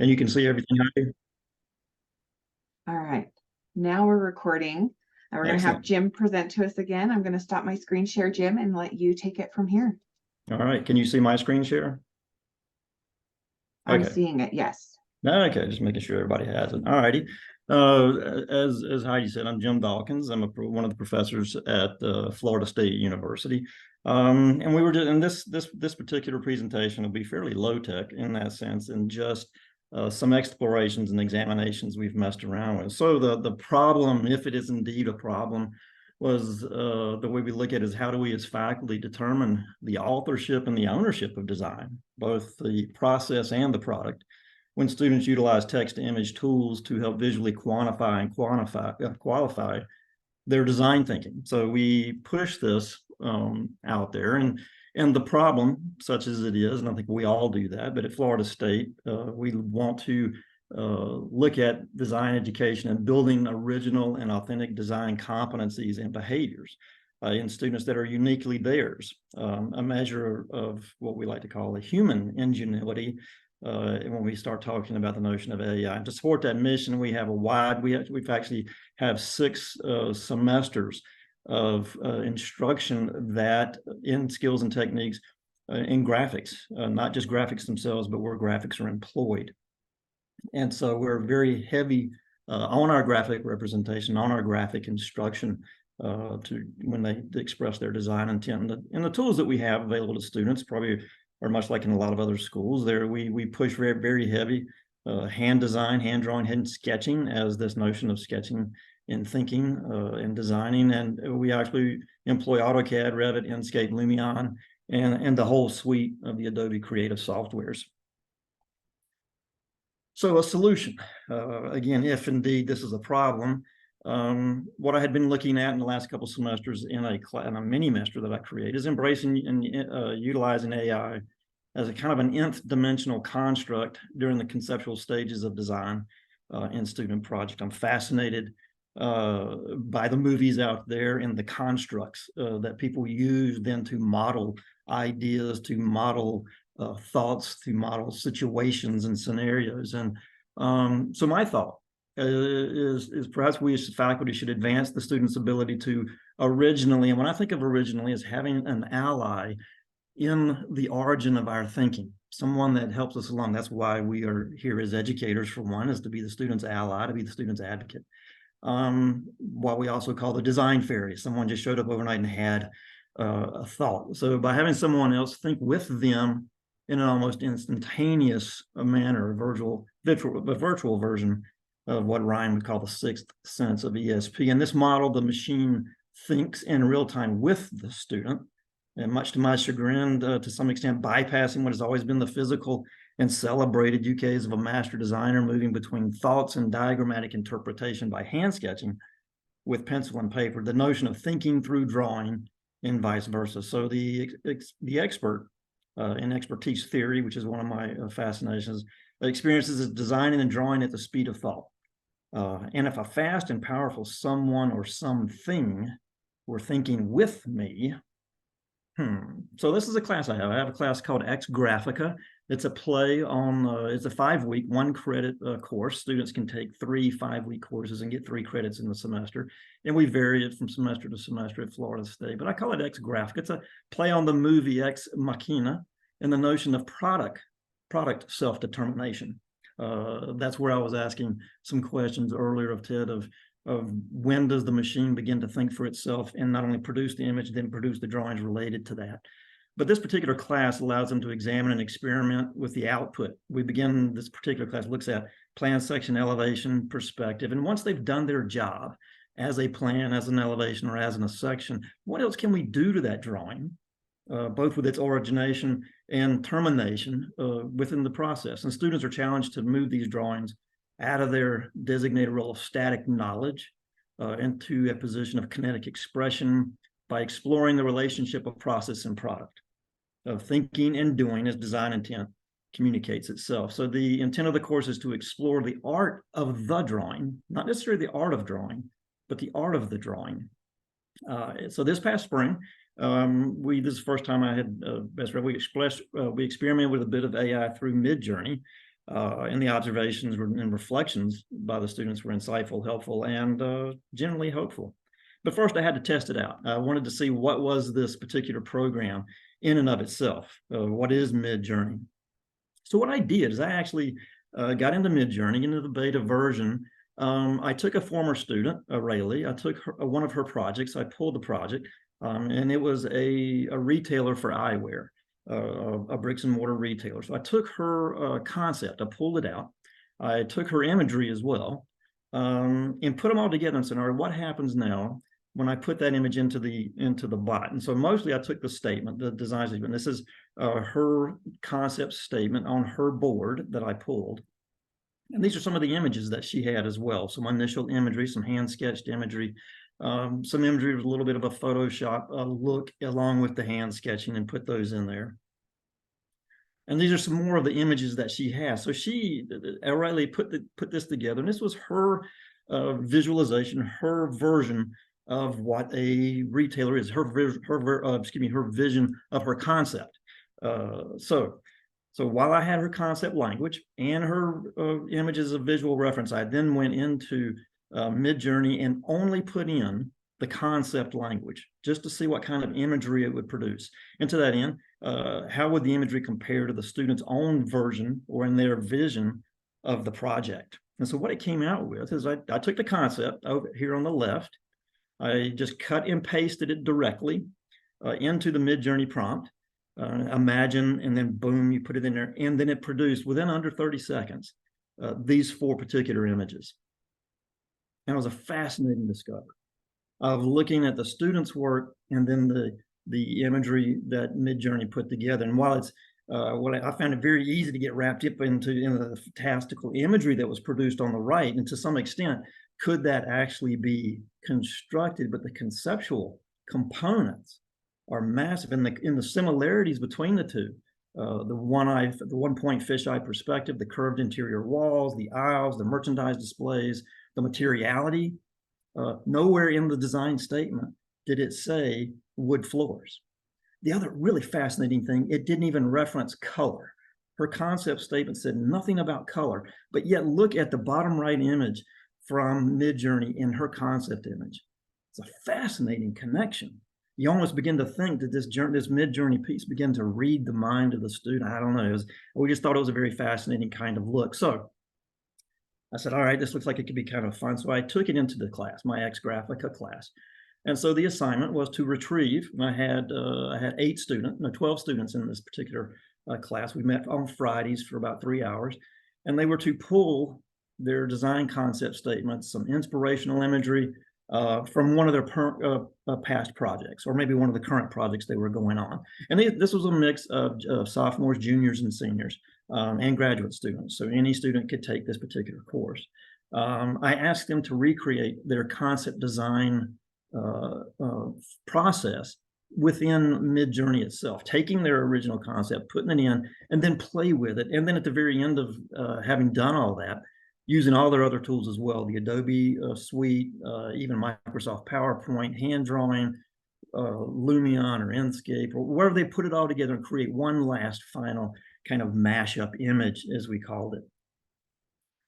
And you can see everything I do? All right, now we're recording and we're going to have Excellent. Jim present to us again. I'm going to stop my screen share, Jim, and let you take it from here. All right. Can you see my screen share? I'm Okay. seeing it, yes. Okay, just making sure everybody has it. All righty. As Heidi said, I'm Jim Dawkins. I'm one of the professors at Florida State University. And we were just in this particular presentation will be fairly low tech in that sense, and just some explorations and examinations we've messed around with. So the problem, if it is indeed a problem, was the way we look at it is how do we as faculty determine the authorship and the ownership of design, both the process and the product, when students utilize text-to-image tools to help visually quantify and qualify their design thinking. So we push this out there, and the problem, such as it is, and I think we all do that, but at Florida State, we want to look at design education and building original and authentic design competencies and behaviors in students that are uniquely theirs, a measure of what we like to call a human ingenuity. When we start talking about the notion of AI, and to support that mission, we have we've actually have 6 semesters of instruction that in skills and techniques in graphics, not just graphics themselves, but where graphics are employed. And so we're very heavy on our graphic representation, on our graphic instruction to when they express their design intent. And the tools that we have available to students probably are much like in a lot of other schools. There we push very, very heavy hand design, hand drawing, hand sketching as this notion of sketching and thinking and designing. And we actually employ AutoCAD, Revit, Inkscape, Lumion, and the whole suite of the Adobe creative softwares. So a solution, again, if indeed this is a problem, what I had been looking at in the last couple of semesters in a mini-semester that I create is embracing and utilizing AI as a kind of an nth dimensional construct during the conceptual stages of design in student project. I'm fascinated by the movies out there and the constructs that people use then to model ideas, to model thoughts, to model situations and scenarios. And so my thought is perhaps we as faculty should advance the students' ability to originally, and when I think of originally as having an ally in the origin of our thinking, someone that helps us along. That's why we are here as educators, for one, is to be the student's ally, to be the student's advocate. What we also call the design fairy, someone just showed up overnight and had a thought. So by having someone else think with them in an almost instantaneous manner, a virtual version of what Ryan would call the 6th sense of ESP. In this model, the machine thinks in real time with the student, and much to my chagrin, to some extent bypassing what has always been the physical and celebrated UKs of a master designer, moving between thoughts and diagrammatic interpretation by hand sketching with pencil and paper, the notion of thinking through drawing and vice versa. So the expert in expertise theory, which is one of my fascinations, experiences is designing and drawing at the speed of thought. And if a fast and powerful someone or something were thinking with me, so this is a class I have. I have a class called Ex Graphica. It's a play on, it's a 5-week, 1-credit course. Students can take 3 5-week courses and get 3 credits in the semester. And we vary it from semester to semester at Florida State. But I call it Ex Graphica. It's a play on the movie Ex Machina and the notion of product self-determination. That's where I was asking some questions earlier of Ted of when does the machine begin to think for itself and not only produce the image, then produce the drawings related to that. But this particular class allows them to examine and experiment with the output. This particular class looks at plan, section, elevation, perspective. And once they've done their job as a plan, as an elevation, or as in a section, what else can we do to that drawing, both with its origination and termination within the process? And students are challenged to move these drawings out of their designated role of static knowledge into a position of kinetic expression by exploring the relationship of process and product, of thinking and doing as design intent communicates itself. So the intent of the course is to explore the art of the drawing, not necessarily the art of drawing, but the art of the drawing. So this past spring, this is the first time I had we experimented with a bit of AI through Midjourney. And the observations and reflections by the students were insightful, helpful, and generally hopeful. But first, I had to test it out. I wanted to see what was this particular program in and of itself. What is Midjourney? So what I did is I actually got into Midjourney, into the beta version. I took a former student, Rayleigh. I took one of her projects. I pulled the project, and it was a retailer for eyewear, a bricks and mortar retailer. So I took her concept, I pulled it out. I took her imagery as well, and put them all together and said, all right, what happens now when I put that image into the bot? And so mostly I took the statement, the design statement. This is her concept statement on her board that I pulled. And these are some of the images that she had as well. Some initial imagery, some hand sketched imagery, some imagery with a little bit of a Photoshop look along with the hand sketching, and put those in there. And these are some more of the images that she has. So she, O'Reilly, put this together, and this was her visualization, her version of what a retailer is, her vision of her concept. So while I had her concept language and her images of visual reference, I then went into Midjourney and only put in the concept language just to see what kind of imagery it would produce. And to that end, how would the imagery compare to the student's own version or in their vision of the project? And so what it came out with is I took the concept over here on the left. I just cut and pasted it directly into the Midjourney prompt. Imagine, and then boom, you put it in there, and then it produced within under 30 seconds these 4 particular images. And it was a fascinating discovery of looking at the students' work and then the imagery that Midjourney put together. And while it's I found it very easy to get wrapped up into the fantastical imagery that was produced on the right, and to some extent, could that actually be constructed? But the conceptual components are massive, and the similarities between the two, the one point fisheye perspective, the curved interior walls, the aisles, the merchandise displays, the materiality. Nowhere in the design statement did it say wood floors. The other really fascinating thing, it didn't even reference color. Her concept statement said nothing about color, but yet look at the bottom right image from Midjourney in her concept image. It's a fascinating connection. You almost begin to think that this Midjourney piece began to read the mind of the student. I don't know. We just thought it was a very fascinating kind of look. So I said, all right, this looks like it could be kind of fun. So I took it into the class, my ex-Graphica class. And so the assignment was to retrieve, and I had 12 students in this particular class. We met on Fridays for about 3 hours, and they were to pull their design concept statements, some inspirational imagery from one of their past projects, or maybe one of the current projects they were going on. And this was a mix of sophomores, juniors, and seniors, and graduate students. So any student could take this particular course. I asked them to recreate their concept design process within Midjourney itself, taking their original concept, putting it in, and then play with it. And then at the very end of having done all that, using all their other tools as well, the Adobe suite, even Microsoft PowerPoint, hand drawing, Lumion or Inkscape, or wherever they put it all together and create one last final kind of mashup image, as we called it.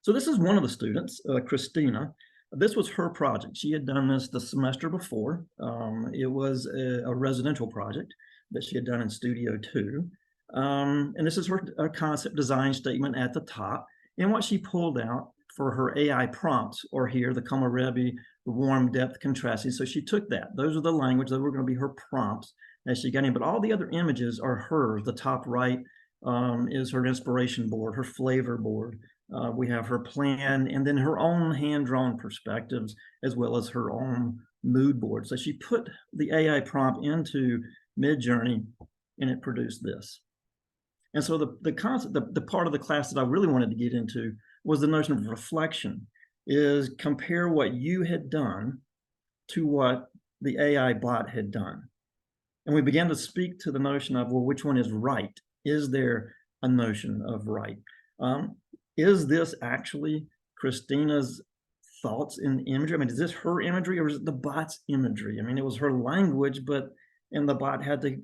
So this is one of the students, Christina. This was her project. She had done this the semester before. It was a residential project that she had done in Studio 2. And this is her concept design statement at the top. And what she pulled out for her AI prompts are here, the Komorebi, the warm, depth, contrasting. So she took that. Those are the language that were going to be her prompts as she got in. But all the other images are hers. The top right is her inspiration board, her flavor board. We have her plan, and then her own hand-drawn perspectives, as well as her own mood board. So she put the AI prompt into Midjourney, and it produced this. And so the concept, the part of the class that I really wanted to get into was the notion of reflection, is compare what you had done to what the AI bot had done. And we began to speak to the notion of, well, which one is right? Is there a notion of right? Is this actually Christina's thoughts in imagery? I mean, is this her imagery, or is it the bot's imagery? I mean, it was her language, and the bot had to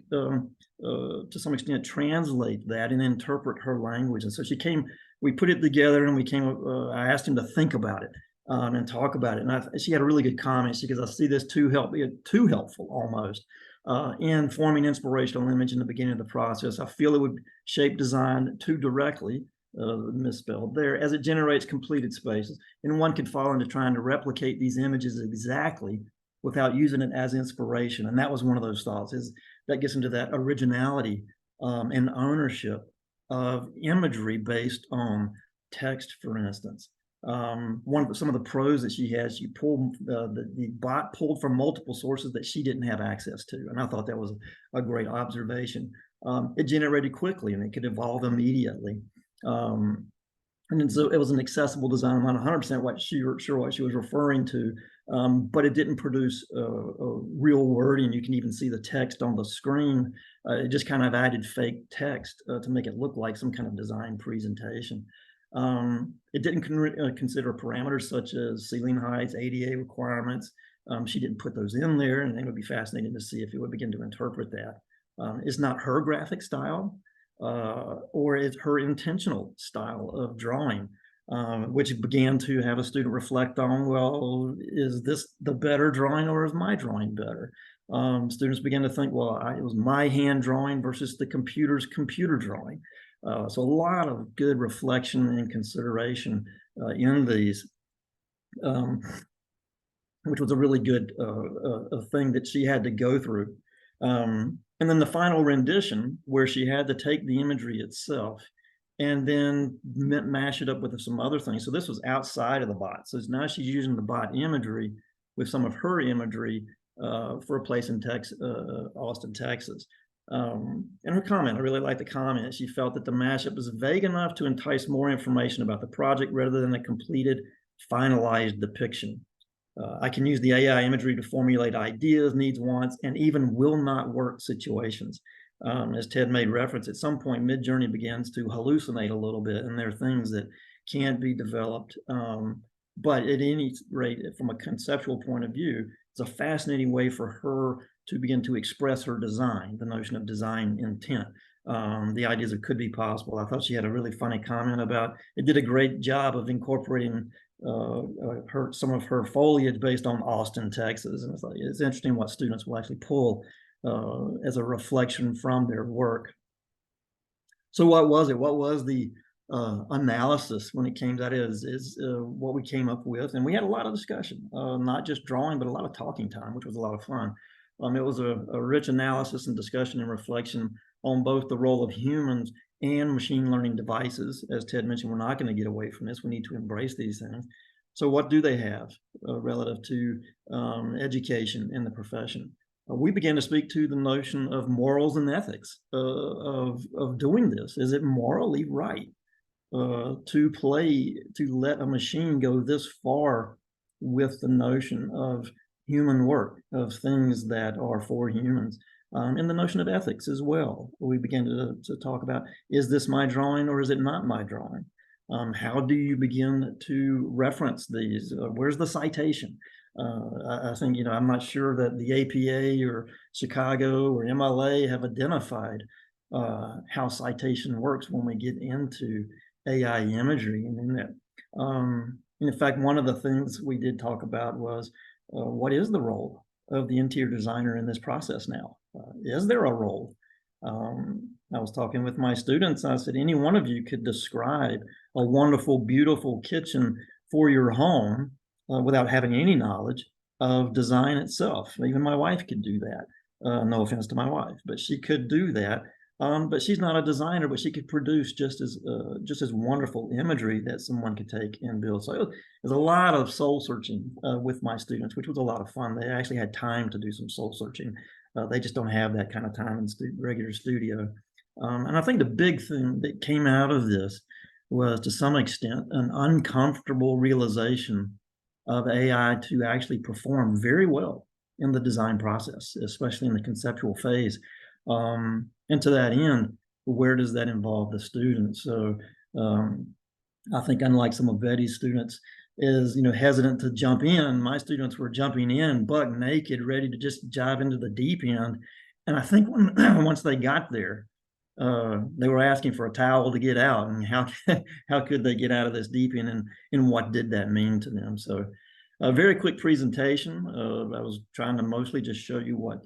some extent translate that and interpret her language. And so she came we put it together and we came up, I asked him to think about it and talk about it. And she had a really good comment. She goes, I see this too helpful almost in forming inspirational image in the beginning of the process. I feel it would shape design too directly, misspelled there, as it generates completed spaces. And one could fall into trying to replicate these images exactly without using it as inspiration. And that was one of those thoughts, is that gets into that originality and ownership of imagery based on text, for instance. Some of the pros that she has, she pulled the bot pulled from multiple sources that she didn't have access to, and I thought that was a great observation. It generated quickly and it could evolve immediately, and so it was an accessible design. I'm not 100% sure what she was referring to, but it didn't produce real wording. You can even see the text on the screen. It just kind of added fake text to make it look like some kind of design presentation. It didn't consider parameters such as ceiling heights, ADA requirements. She didn't put those in there, and it would be fascinating to see if it would begin to interpret that. It's not her graphic style, or it's her intentional style of drawing, which began to have a student reflect on, well, is this the better drawing or is my drawing better? Students began to think, well, it was my hand drawing versus the computer's computer drawing. So a lot of good reflection and consideration in these, which was a really good thing that she had to go through. And then the final rendition, where she had to take the imagery itself and then mash it up with some other things. So this was outside of the bot. So now she's using the bot imagery with some of her imagery for a place in Austin, Texas. And her comment, I really liked the comment. She felt that the mashup was vague enough to entice more information about the project rather than a completed, finalized depiction. I can use the AI imagery to formulate ideas, needs, wants, and even will not work situations. As Ted made reference, at some point, Midjourney begins to hallucinate a little bit, and there are things that can't be developed. But at any rate, from a conceptual point of view, it's a fascinating way for her to begin to express her design, the notion of design intent, the ideas that could be possible. I thought she had a really funny comment about it. Did a great job of incorporating some of her foliage based on Austin, Texas. And it's interesting what students will actually pull as a reflection from their work. So what was it? What was the analysis when it came to that is what we came up with? And we had a lot of discussion, not just drawing, but a lot of talking time, which was a lot of fun. It was a rich analysis and discussion and reflection on both the role of humans and machine learning devices. As Ted mentioned, we're not going to get away from this. We need to embrace these things. So what do they have relative to education in the profession? We began to speak to the notion of morals and ethics of doing this. Is it morally right to let a machine go this far with the notion of human work, of things that are for humans? And the notion of ethics as well. We began to talk about, is this my drawing or is it not my drawing? How do you begin to reference these? Where's the citation? I think, I'm not sure that the APA or Chicago or MLA have identified how citation works when we get into AI imagery. And in fact, one of the things we did talk about was, what is the role of the interior designer in this process now? Is there a role? I was talking with my students. I said, any one of you could describe a wonderful, beautiful kitchen for your home without having any knowledge of design itself. Even my wife could do that. No offense to my wife, but she could do that. But she's not a designer, but she could produce just as wonderful imagery that someone could take and build. So there's a lot of soul searching with my students, which was a lot of fun. They actually had time to do some soul searching. They just don't have that kind of time in regular studio. And I think the big thing that came out of this was, to some extent, an uncomfortable realization of AI to actually perform very well in the design process, especially in the conceptual phase. And to that end, where does that involve the student? So I think, unlike some of Betty's students, is hesitant to jump in. My students were jumping in buck naked, ready to just dive into the deep end. And I think once they got there, they were asking for a towel to get out, and how could they get out of this deep end, and what did that mean to them? So a very quick presentation. I was trying to mostly just show you what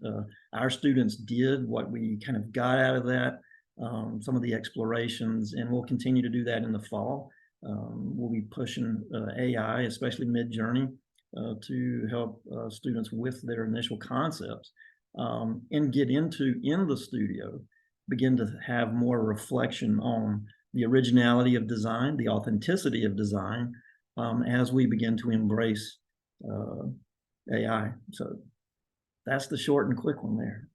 our students did, what we kind of got out of that, some of the explorations, and we'll continue to do that in the fall. We'll be pushing AI, especially mid-journey, to help students with their initial concepts, and get into, in the studio, begin to have more reflection on the originality of design, the authenticity of design, as we begin to embrace AI. So that's the short and quick one there.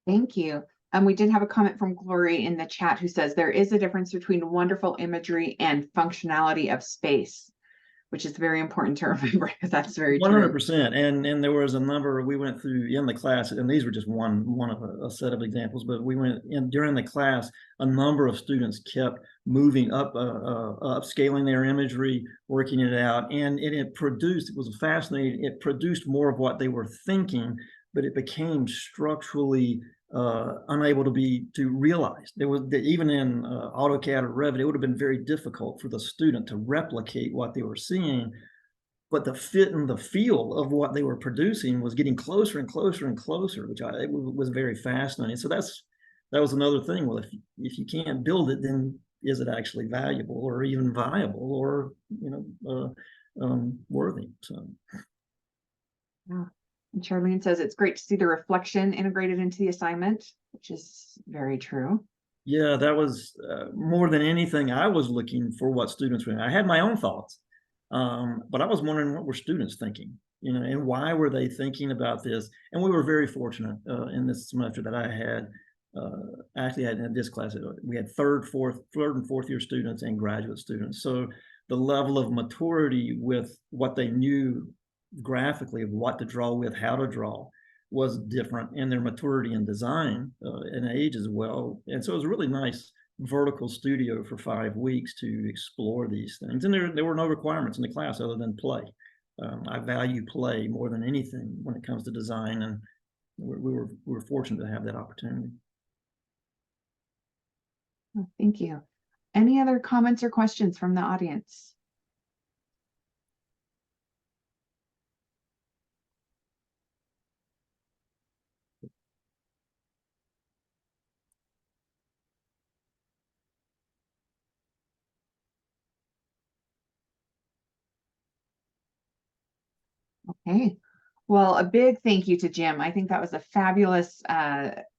Thank you. We did have a comment from Glory in the chat who says there is a difference between wonderful imagery and functionality of space, which is very important to remember because that's very 100%. And there was a number we went through in the class, and these were just one of a set of examples, but we went in during the class, a number of students kept moving up, upscaling their imagery, working it out, and it was fascinating. It produced more of what they were thinking, but it became structurally unable to realize. There was, even in AutoCAD or Revit, it would have been very difficult for the student to replicate what they were seeing, but the fit and the feel of what they were producing was getting closer and closer and closer, which it was very fascinating. So that was another thing. Well, if you can't build it, then is it actually valuable or even viable or worthy? So. Yeah. And Charlene says it's great to see the reflection integrated into the assignment, which is very true. Yeah, that was more than anything. I was looking for what students were. I had my own thoughts, but I was wondering what were students thinking, and why were they thinking about this? And we were very fortunate in this semester that I had. Actually, had in this class, we had third and fourth year students and graduate students. So the level of maturity with what they knew graphically of what to draw with, how to draw, was different, and their maturity in design and age as well. And so it was a really nice vertical studio for 5 weeks to explore these things. And there were no requirements in the class other than play. I value play more than anything when it comes to design, and we were fortunate to have that opportunity. Thank you. Any other comments or questions from the audience? Okay. Well, a big thank you to Jim. I think that was a fabulous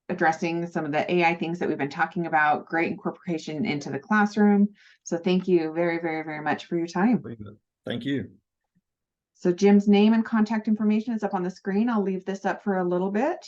addressing some of the AI things that we've been talking about. Great incorporation into the classroom. So thank you very, very, very much for your time. Thank you. So Jim's name and contact information is up on the screen. I'll leave this up for a little bit.